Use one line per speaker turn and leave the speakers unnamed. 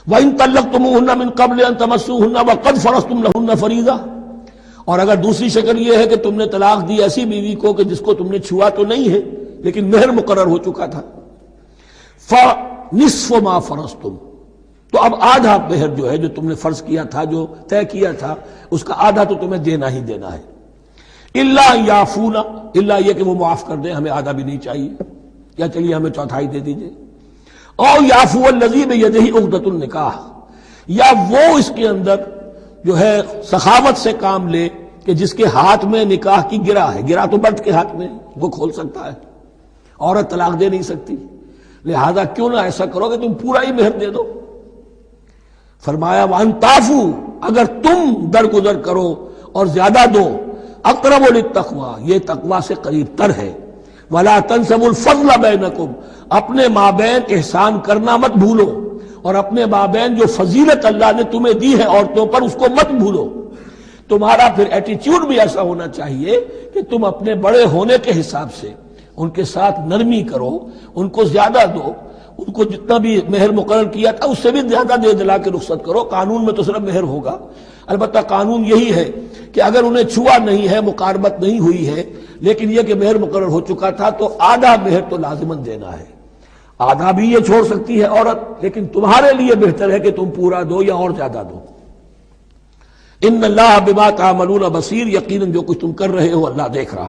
وَإِن طَلَّقْتُمُوهُنَّ مِن قَبْلِ أَن تَمَسُّوهُنَّ وَقَدْ فَرَضْتُمْ لَهُنَّ فَرِيضَةً، اور اگر دوسری شکل یہ ہے کہ تم نے طلاق دی ایسی بیوی کو کہ جس کو تم نے چھوا تو نہیں ہے لیکن مہر مقرر ہو چکا تھا، فَنِصْفُ مَا فَرَضْتُمْ، تو اب آدھا مہر جو ہے جو تم نے فرض کیا تھا، جو طے کیا تھا، اس کا آدھا تو تمہیں دینا ہی دینا ہے۔ الا یعفون، الا یہ کہ وہ معاف کر دیں، ہمیں آدھا بھی نہیں چاہیے، یا چلیے ہمیں چوتھائی دے دیجئے، او یعفو الذی بیدہ عقدۃ النکاح، یا وہ اس کے اندر جو ہے سخاوت سے کام لے کہ جس کے ہاتھ میں نکاح کی گرہ ہے، گرہ تو مرد کے ہاتھ میں وہ کھول سکتا ہے، عورت طلاق دے نہیں سکتی، لہذا کیوں نہ ایسا کرو کہ تم پورا ہی مہر دے دو۔ فرمایا وان تعفو، اگر تم درگزر کرو اور زیادہ دو، اقرب للتقوی، یہ تقوی سے قریب تر ہے، ولا تنسبوا الفضل بینکم، اپنے مابین احسان کرنا مت بھولو، اور اپنے مابین جو فضیلت اللہ نے تمہیں دی ہے عورتوں پر اس کو مت بھولو۔ تمہارا پھر ایٹیچیوڈ بھی ایسا ہونا چاہیے کہ تم اپنے بڑے ہونے کے حساب سے ان کے ساتھ نرمی کرو، ان کو زیادہ دو، ان کو جتنا بھی مہر مقرر کیا تھا اس سے بھی زیادہ دے دلا کے رخصت کرو۔ قانون میں تو صرف مہر ہوگا، البتہ قانون یہی ہے کہ اگر انہیں چھوا نہیں ہے، مقاربت نہیں ہوئی ہے، لیکن یہ کہ مہر مقرر ہو چکا تھا تو آدھا مہر تو لازماً دینا ہے، آدھا بھی یہ چھوڑ سکتی ہے عورت، لیکن تمہارے لیے بہتر ہے کہ تم پورا دو یا اور زیادہ دو۔ ان اللہ بما تعملون بصیر، یقیناً جو کچھ تم کر رہے ہو اللہ دیکھ رہا۔